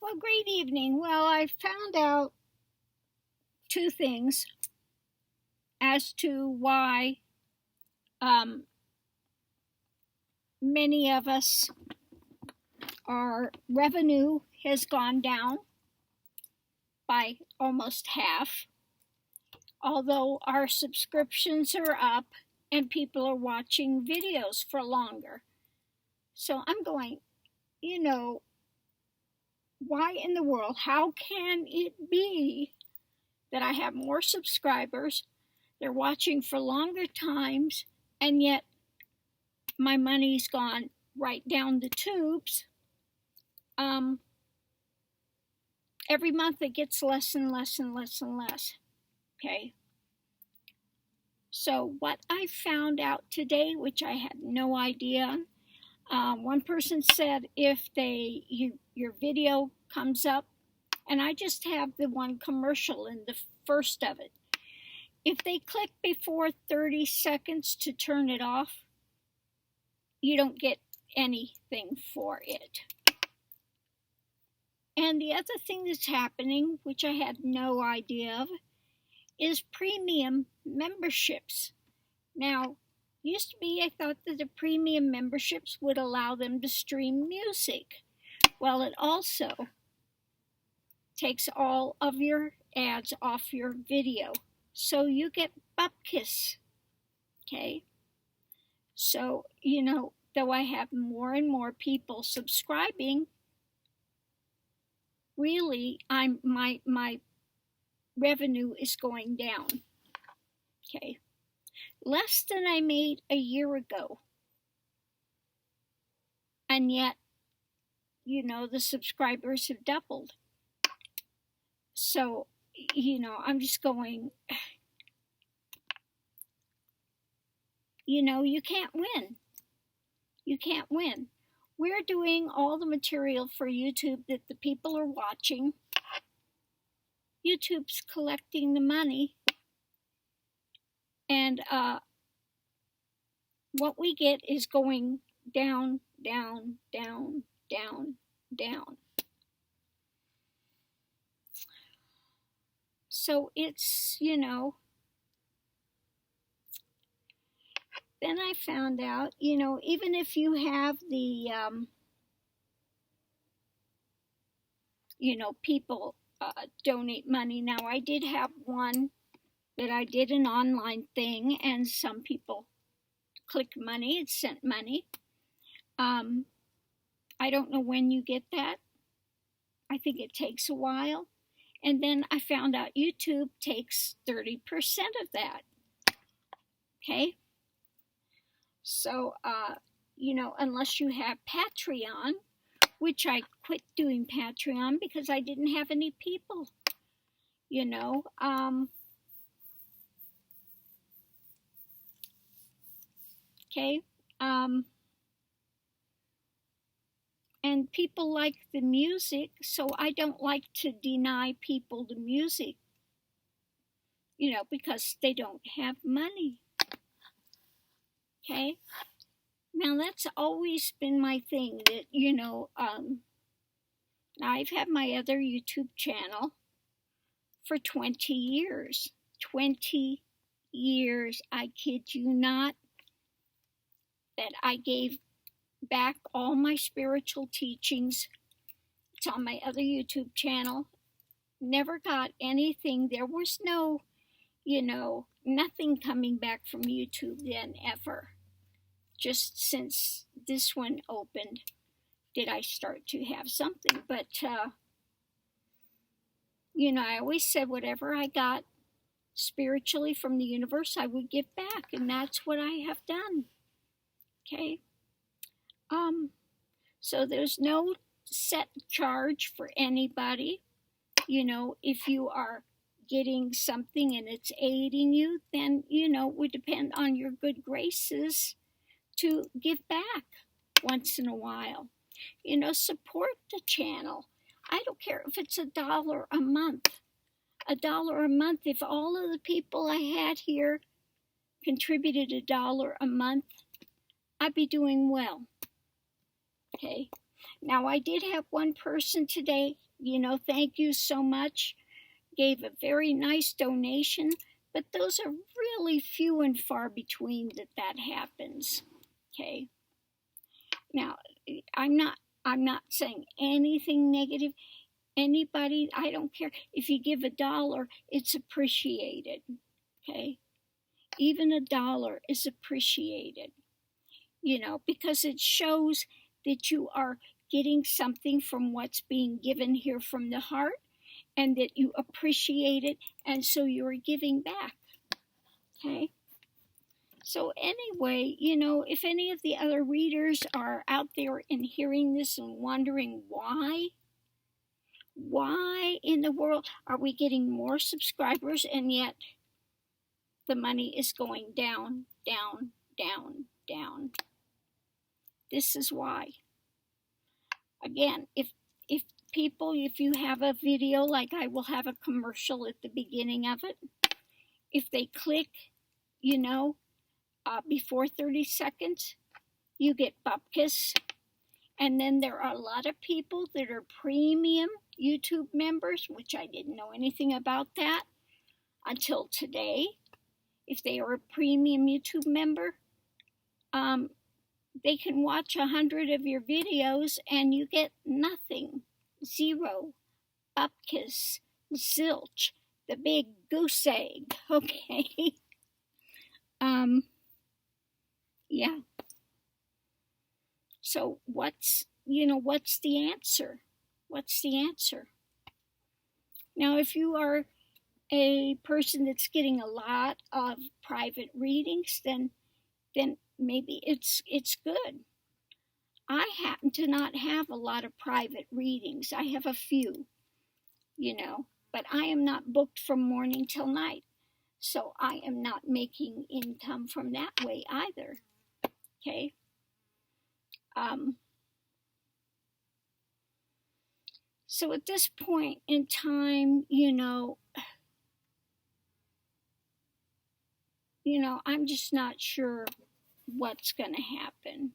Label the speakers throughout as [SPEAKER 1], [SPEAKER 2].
[SPEAKER 1] Well, great evening. Well, I found out two things as to why many of us, our revenue has gone down by almost half, although our subscriptions are up and people are watching videos for longer. So I'm going, why in the world, how can it be that I have more subscribers, they're watching for longer times, and yet my money's gone right down the tubes? Every month it gets less and less and less and less. Okay. So what I found out today, which I had no idea, one person said if your video comes up, and I just have the one commercial in the first of it. If they click before 30 seconds to turn it off, you don't get anything for it. And the other thing that's happening, which I had no idea of, is premium memberships. Now, used to be I thought that the premium memberships would allow them to stream music. Well, it also takes all of your ads off your video. So you get bupkis. Okay? So, though I have more and more people subscribing, really my revenue is going down. Okay? Less than I made a year ago. And yet, the subscribers have doubled. So, I'm just going, you can't win. You can't win. We're doing all the material for YouTube that the people are watching. YouTube's collecting the money. And what we get is going down, down, down, down, down. So it's, then I found out, even if you have the, people donate money. Now, I did have one that I did an online thing, and some people clicked money, it sent money. I don't know when you get that. I think it takes a while. And then I found out YouTube takes 30% of that. Okay? So, unless you have Patreon, which I quit doing Patreon because I didn't have any people, okay, and people like the music, so I don't like to deny people the music, because they don't have money. Okay? Now, that's always been my thing that, I've had my other YouTube channel for 20 years. 20 years, I kid you not, that I gave back all my spiritual teachings. It's on my other YouTube channel. Never got anything. There was no, nothing coming back from YouTube then ever. Just since this one opened did I start to have something. But, I always said whatever I got spiritually from the universe, I would give back. And that's what I have done. Okay? So there's no set charge for anybody. If you are getting something and it's aiding you, then, it would depend on your good graces to give back once in a while. Support the channel. I don't care if it's $1 a month. $1 a month. If all of the people I had here contributed $1 a month, I'd be doing well. Okay. Now, I did have one person today, thank you so much, gave a very nice donation, but those are really few and far between that happens. Okay. Now, I'm not saying anything negative. Anybody, I don't care if you give $1, it's appreciated. Okay. Even $1 is appreciated, because it shows that you are getting something from what's being given here from the heart, and that you appreciate it, and so you're giving back. Okay. So anyway, if any of the other readers are out there and hearing this and wondering why in the world are we getting more subscribers and yet the money is going down, down, down, down. This is why. Again, if people, if you have a video, like I will have a commercial at the beginning of it, if they click, before 30 seconds, you get bupkis. And then there are a lot of people that are premium YouTube members, which I didn't know anything about that until today. If they are a premium YouTube member, they can watch 100 of your videos and you get nothing. Zero. Bupkis. Zilch. The big goose egg. Okay. Yeah. So what's the answer? What's the answer? Now, if you are a person that's getting a lot of private readings, then maybe it's good. I happen to not have a lot of private readings. I have a few, but I am not booked from morning till night. So I am not making income from that way either. Okay. So at this point in time, I'm just not sure what's going to happen.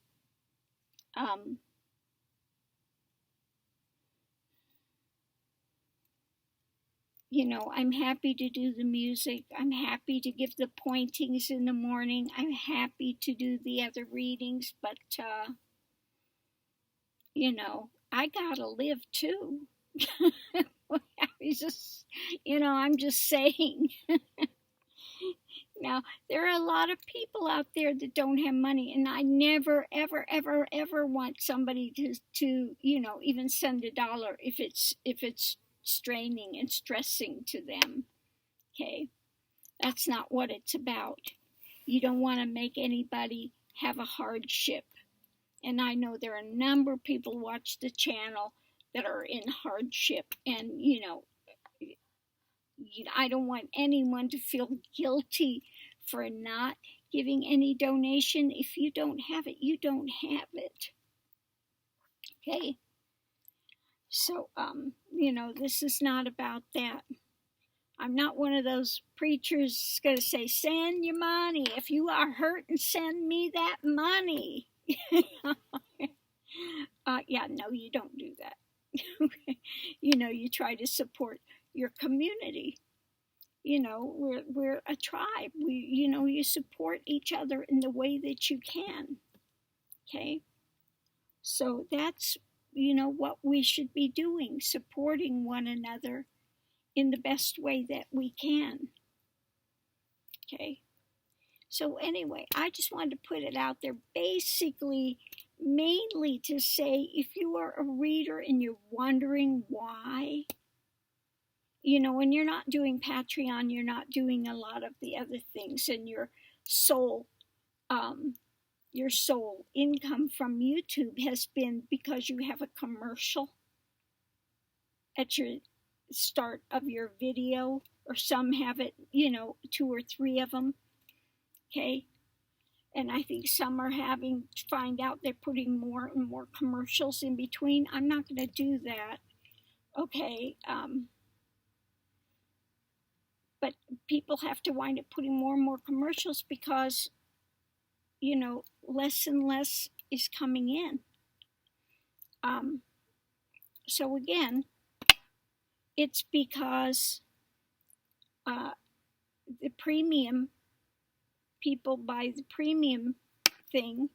[SPEAKER 1] I'm happy to do the music. I'm happy to give the pointings in the morning. I'm happy to do the other readings, but, I gotta live too. I'm just saying. Now, there are a lot of people out there that don't have money, and I never, ever, ever, ever want somebody to even send $1 if it's straining and stressing to them. Okay, that's not what it's about. You don't want to make anybody have a hardship. And I know there are a number of people who watch the channel that are in hardship, and I don't want anyone to feel guilty for not giving any donation. If you don't have it, you don't have it. Okay. So, this is not about that. I'm not one of those preachers going to say, send your money. If you are hurting, send me that money. Yeah, no, you don't do that. You try to support your community. We're a tribe. You support each other in the way that you can. Okay? So that's, what we should be doing, supporting one another in the best way that we can. Okay? So anyway, I just wanted to put it out there, basically, mainly to say, if you are a reader and you're wondering why, when you're not doing Patreon, you're not doing a lot of the other things, and your sole income from YouTube has been because you have a commercial at your start of your video, or some have it, 2 or 3 of them. Okay. And I think some are having to find out they're putting more and more commercials in between. I'm not going to do that. Okay. But people have to wind up putting more and more commercials because, less and less is coming in. So again, it's because the premium people buy the premium thing,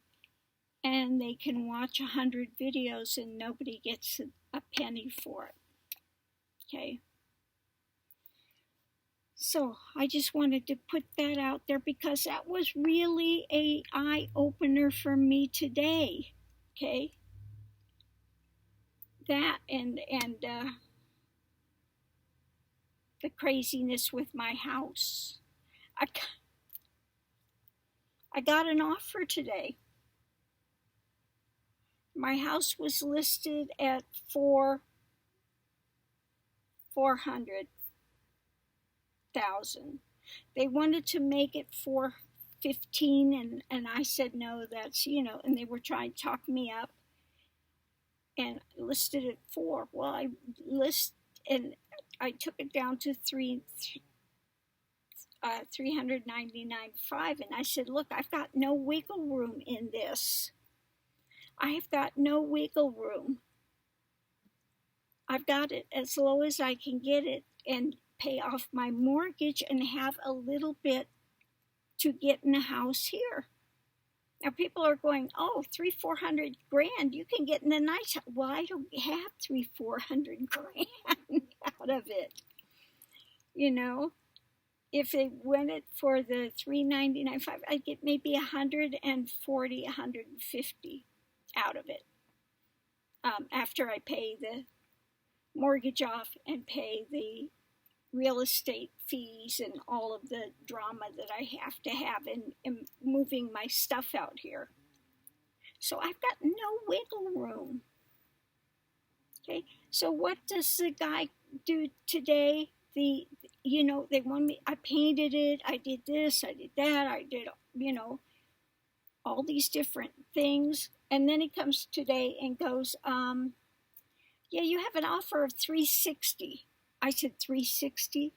[SPEAKER 1] and they can watch 100 videos and nobody gets a penny for it. Okay. So I just wanted to put that out there because that was really a eye-opener for me today. Okay. That and the craziness with my house. I got an offer today. My house was listed at $400,000. They wanted to make it $415,000, and I said no. That's and they were trying to talk me up, and listed at $4. Well, I took it down to $399.5, and I said, look, I've got no wiggle room in this. I have got no wiggle room. I've got it as low as I can get it and pay off my mortgage and have a little bit to get in a house here. Now people are going, oh, $300,000-400,000 you can get in a nice house. Well, I don't have $300,000-400,000 out of it. If they went it for the $399.5, I'd get maybe $140,000, $150,000 out of it. After I pay the mortgage off and pay the real estate fees and all of the drama that I have to have in moving my stuff out here. So I've got no wiggle room. Okay, so what does the guy do today? They want me, I painted it, I did this, I did that, I did, all these different things. And then he comes today and goes, yeah, you have an offer of $360,000. I said, $360,000?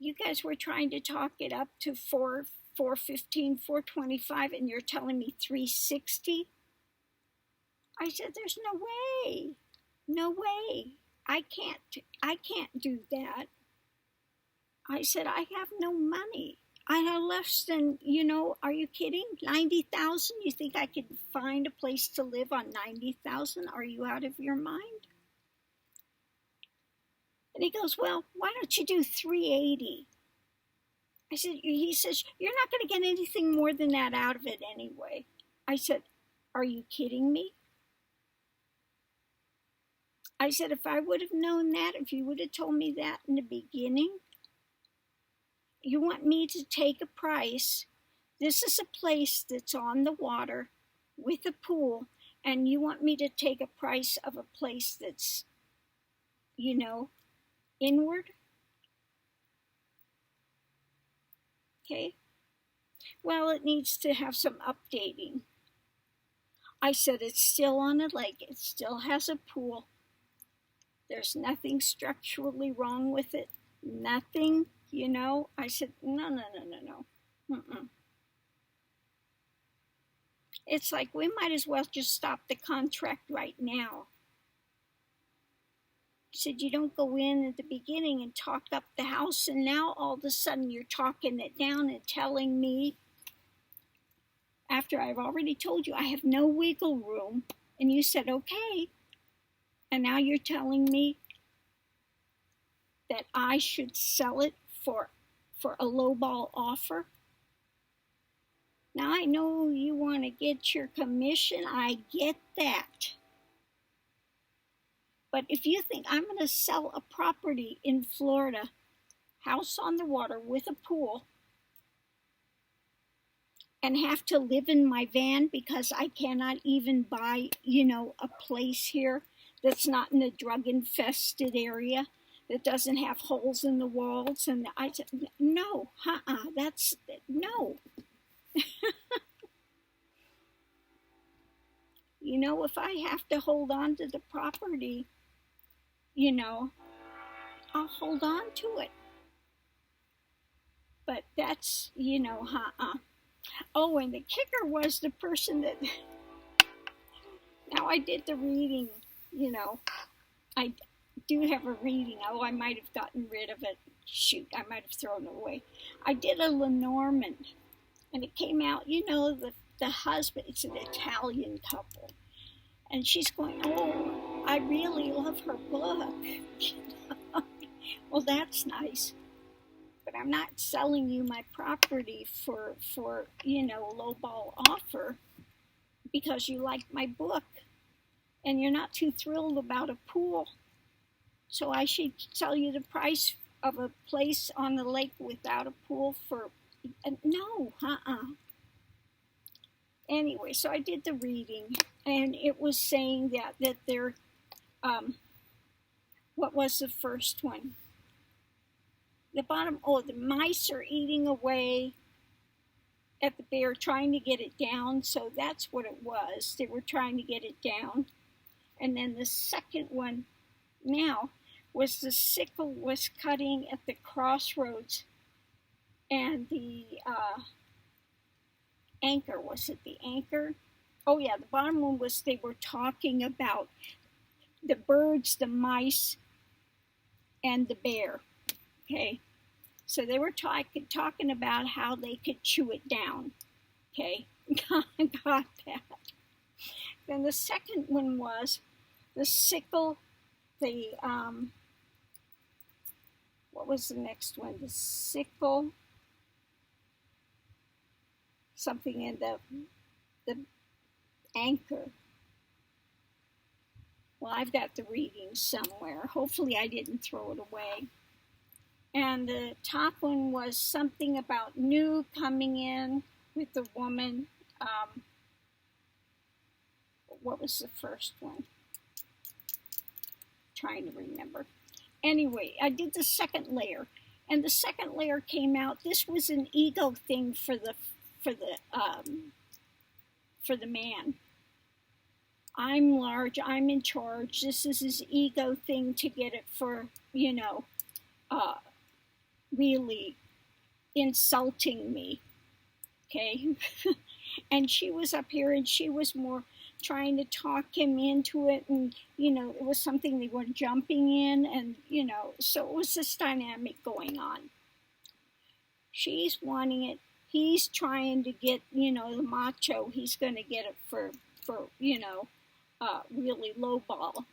[SPEAKER 1] You guys were trying to talk it up to $415,000, $425,000, and you're telling me $360,000? I said, there's no way. No way. I can't do that. I said, I have no money. I have less than, are you kidding? $90,000? You think I could find a place to live on $90,000? Are you out of your mind? And he goes, well, why don't you do $380,000? He says, you're not going to get anything more than that out of it anyway. I said, are you kidding me? I said, if I would have known that, if you would have told me that in the beginning, you want me to take a price. This is a place that's on the water with a pool, and you want me to take a price of a place that's, inward? Okay. Well, it needs to have some updating. I said, it's still on a lake. It still has a pool. There's nothing structurally wrong with it. Nothing, I said, no. Mm-mm. It's like we might as well just stop the contract right now. I said, you don't go in at the beginning and talk up the house, and now all of a sudden you're talking it down and telling me, after I've already told you I have no wiggle room, and you said, okay, and now you're telling me that I should sell it for a lowball offer. Now I know you want to get your commission. I get that. But if you think I'm going to sell a property in Florida, house on the water with a pool, and have to live in my van because I cannot even buy, a place here that's not in a drug-infested area, that doesn't have holes in the walls, and I said, no, that's, no. If I have to hold on to the property, I'll hold on to it. But that's, Oh, and the kicker was the person that Now I did the reading, I do have a reading. Oh, I might have gotten rid of it. Shoot, I might have thrown it away. I did a Lenormand, and it came out, the husband, it's an Italian couple. And she's going, oh, I really love her book. Well, that's nice. But I'm not selling you my property for lowball offer because you like my book and you're not too thrilled about a pool. So I should tell you the price of a place on the lake without a pool for, no, Anyway, so I did the reading, and it was saying that they're, what was the first one? The bottom, the mice are eating away at the bear, trying to get it down, so that's what it was. They were trying to get it down. And then the second one now was the sickle was cutting at the crossroads, and the anchor, was it the anchor? Oh yeah, the bottom one was they were talking about the birds, the mice, and the bear. Okay, so they were talking about how they could chew it down. Okay, got that. Then the second one was the sickle, the what was the next one? The sickle, something in the anchor. Well, I've got the reading somewhere. Hopefully I didn't throw it away. And the top one was something about new coming in with the woman. What was the first one? Trying to remember. Anyway, I did the second layer, and the second layer came out. This was an ego thing for the man. I'm large. I'm in charge. This is his ego thing to get it for really insulting me. Okay, and she was up here, and she was more trying to talk him into it, and it was something they were jumping in, and so it was this dynamic going on. She's wanting it, he's trying to get the macho, he's going to get it for really low ball.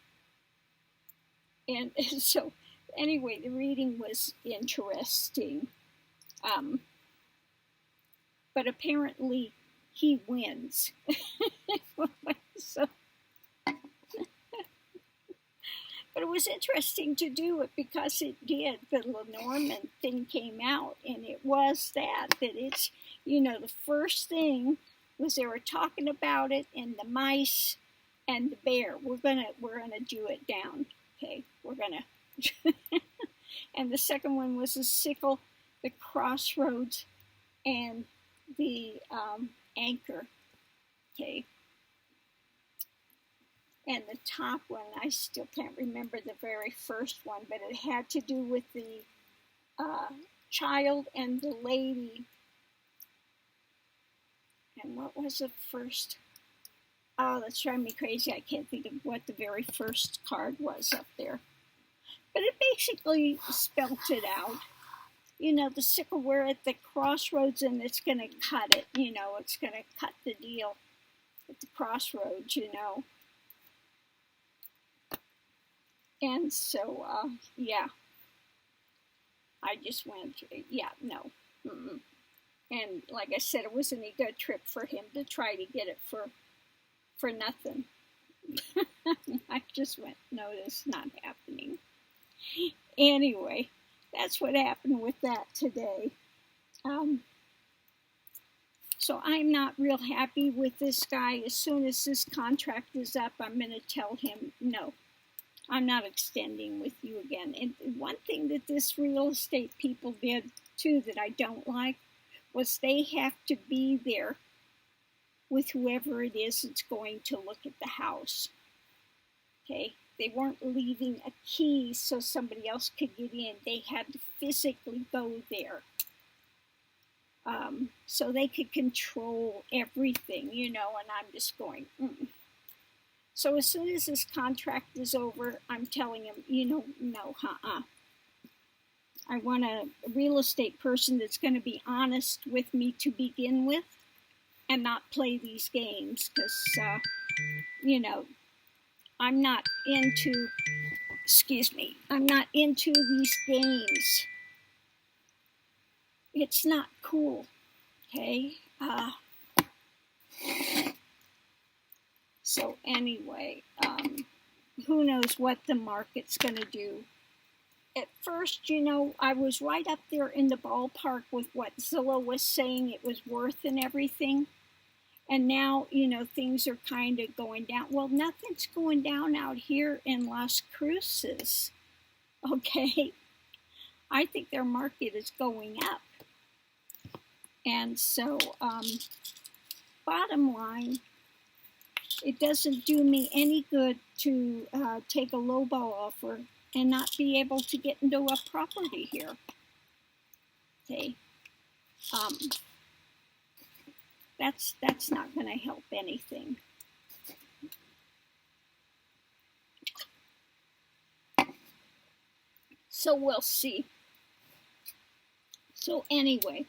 [SPEAKER 1] And so anyway, the reading was interesting, but apparently he wins. So, but it was interesting to do it because it did. The Lenormand thing came out, and it was that it's the first thing was they were talking about it, and the mice and the bear. We're gonna do it down. Okay, we're gonna. And the second one was the sickle, the crossroads, and the anchor. Okay. And the top one, I still can't remember the very first one, but it had to do with the child and the lady. And what was the first? Oh, that's driving me crazy. I can't think of what the very first card was up there. But it basically spelt it out. The sickle, we're at the crossroads, and it's going to cut it. It's going to cut the deal at the crossroads, And so, yeah, I just went, yeah, no. Mm-mm. And like I said, it was an ego trip for him to try to get it for nothing. I just went, no, this is not happening. Anyway, that's what happened with that today. So I'm not real happy with this guy. As soon as this contract is up, I'm going to tell him, no, I'm not extending with you again. And one thing that this real estate people did, too, that I don't like, was they have to be there with whoever it is that's going to look at the house. Okay? They weren't leaving a key so somebody else could get in. They had to physically go there. So they could control everything, and I'm just going, So as soon as this contract is over, I'm telling him, no, I want a real estate person that's going to be honest with me to begin with and not play these games because, I'm not into, I'm not into these games. It's not cool, okay? So anyway, who knows what the market's going to do. At first, I was right up there in the ballpark with what Zillow was saying it was worth and everything. And now, things are kind of going down. Well, nothing's going down out here in Las Cruces, okay? I think their market is going up. And so, bottom line, it doesn't do me any good to take a lowball offer and not be able to get into a property here. Okay, that's not going to help anything. So we'll see. So anyway,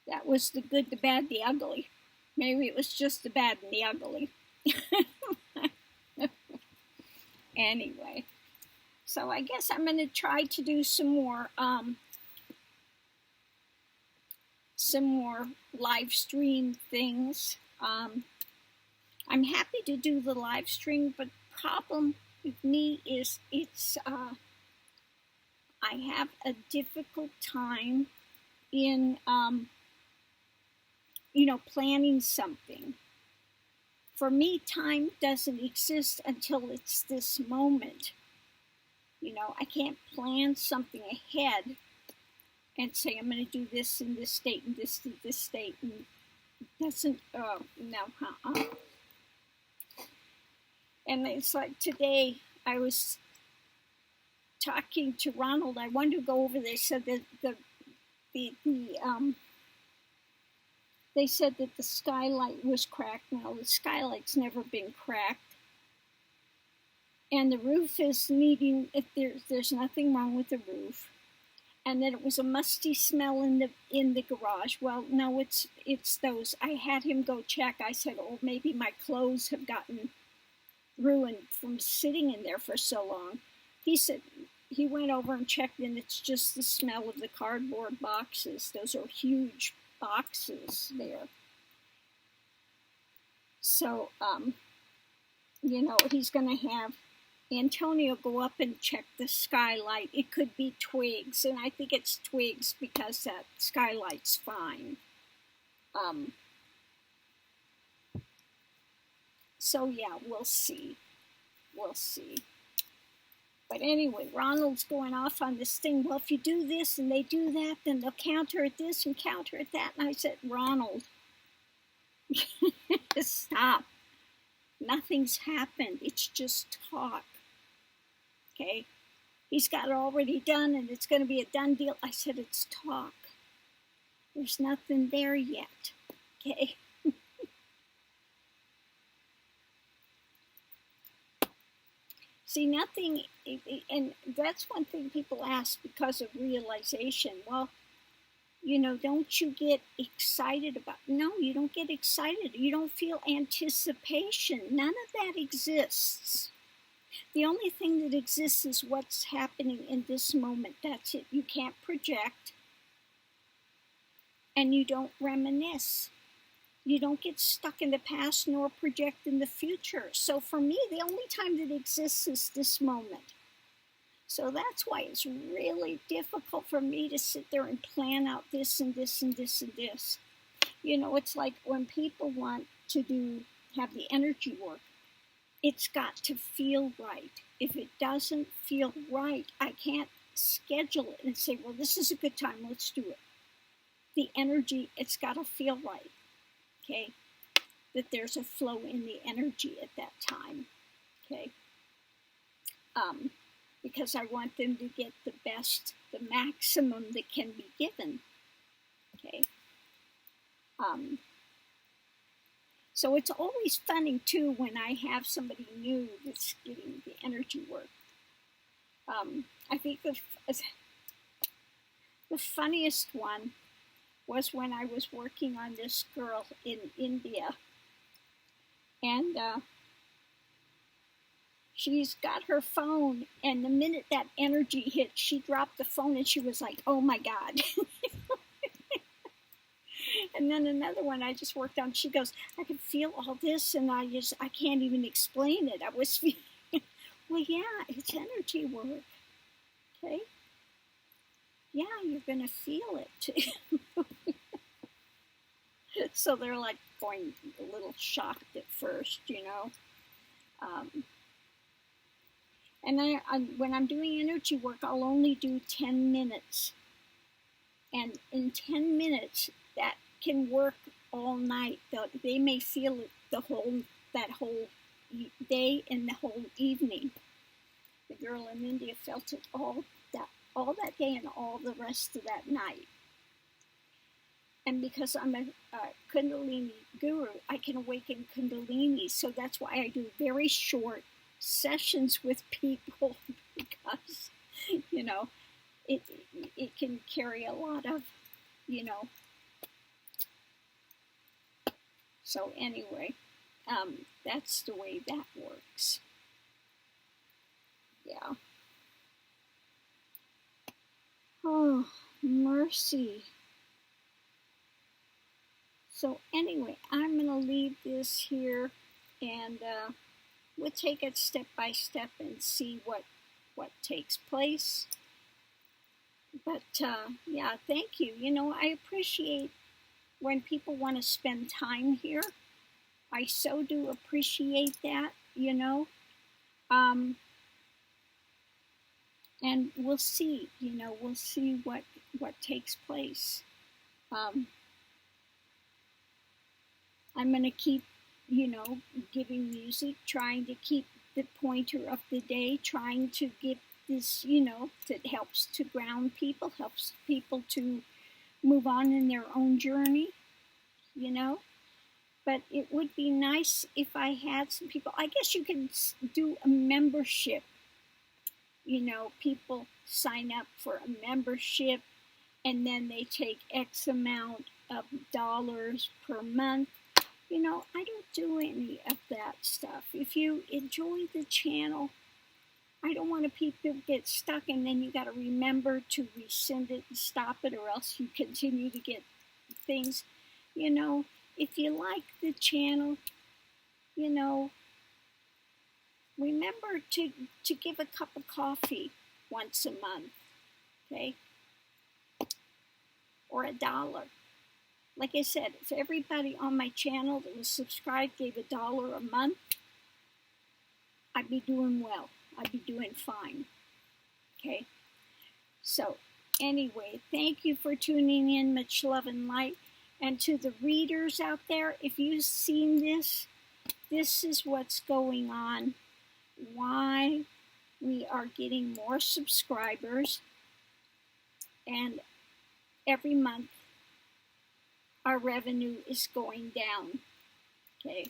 [SPEAKER 1] that was the good, the bad, the ugly. Maybe it was just the bad and the ugly. Anyway, so I guess I'm going to try to do some more live stream things. I'm happy to do the live stream, but problem with me is it's I have a difficult time in planning something. For me, time doesn't exist until it's this moment. I can't plan something ahead and say I'm going to do this in this state and this in this state, and it doesn't. And it's like today I was talking to Ronald. I wanted to go over there. Said that they said that the skylight was cracked. Now the skylight's never been cracked. And the roof is needing, if there's nothing wrong with the roof. And then it was a musty smell in the garage. Well, no, it's those. I had him go check. I said, oh, maybe my clothes have gotten ruined from sitting in there for so long. He said he went over and checked, and it's just the smell of the cardboard boxes. Those are huge boxes there. So, he's going to have Antonio go up and check the skylight. It could be twigs, and I think it's twigs because that skylight's fine. So yeah, we'll see. But anyway, Ronald's going off on this thing. Well, if you do this and they do that, then they'll counter at this and counter at that. And I said, Ronald, stop. Nothing's happened. It's just talk. Okay? He's got it already done and it's going to be a done deal. I said, it's talk. There's nothing there yet. Okay? See, nothing, and that's one thing people ask because of realization. Well, don't you get excited about? No, you don't get excited. You don't feel anticipation. None of that exists. The only thing that exists is what's happening in this moment. That's it. You can't project, and you don't reminisce. You don't get stuck in the past nor project in the future. So for me, the only time that exists is this moment. So that's why it's really difficult for me to sit there and plan out this and this and this and this. It's like when people want to have the energy work, it's got to feel right. If it doesn't feel right, I can't schedule it and say, well, this is a good time, let's do it. The energy, it's got to feel right. Okay, that there's a flow in the energy at that time, okay, because I want them to get the best, the maximum that can be given, okay. So it's always funny too when I have somebody new that's getting the energy work. I think the funniest one was when I was working on this girl in India, and she's got her phone, and the minute that energy hit, she dropped the phone and she was like, oh my God. And then another one I just worked on, she goes, I can feel all this and I can't even explain it. I was feeling, well, yeah, it's energy work, okay? Yeah, you're going to feel it. So they're like going a little shocked at first, you know. And when I'm doing energy work, I'll only do 10 minutes. And in 10 minutes, that can work all night. They may feel it that whole day and the whole evening. The girl in India felt it all that day and all the rest of that night. And because I'm a Kundalini guru, I can awaken Kundalini. So that's why I do very short sessions with people, because, you know, it can carry a lot of, you know. So anyway, that's the way that works. Yeah. Oh, mercy. So anyway, I'm going to leave this here, and we'll take it step by step and see what takes place. But yeah, thank you. You know, I appreciate when people want to spend time here. I so do appreciate that, you know. And we'll see, you know, we'll see what takes place. I'm going to keep, you know, giving music, trying to keep the pointer of the day, trying to give this, you know, that helps to ground people, helps people to move on in their own journey, you know. But it would be nice if I had some people. I guess you can do a membership. You know, people sign up for a membership, and then they take X amount of dollars per month. You know, I don't do any of that stuff. If you enjoy the channel, I don't want people to get stuck and then you got to remember to rescind it and stop it, or else you continue to get things. You know, if you like the channel, you know, remember to give a cup of coffee once a month, okay? Or $1. Like I said, if everybody on my channel that was subscribed gave $1 a month, I'd be doing well. I'd be doing fine, okay? So anyway, thank you for tuning in. Much love and light. And to the readers out there, if you've seen this, this is what's going on. Why we are getting more subscribers, and every month our revenue is going down, okay?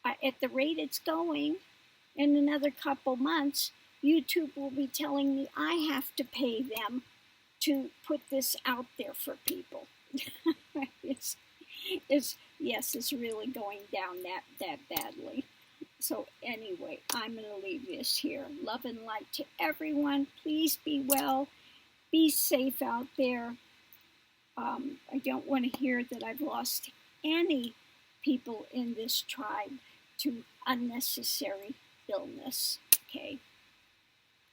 [SPEAKER 1] At the rate it's going, in another couple months, YouTube will be telling me I have to pay them to put this out there for people. It's really going down that badly. So anyway, I'm going to leave this here. Love and light to everyone. Please be well. Be safe out there. I don't want to hear that I've lost any people in this tribe to unnecessary illness. Okay.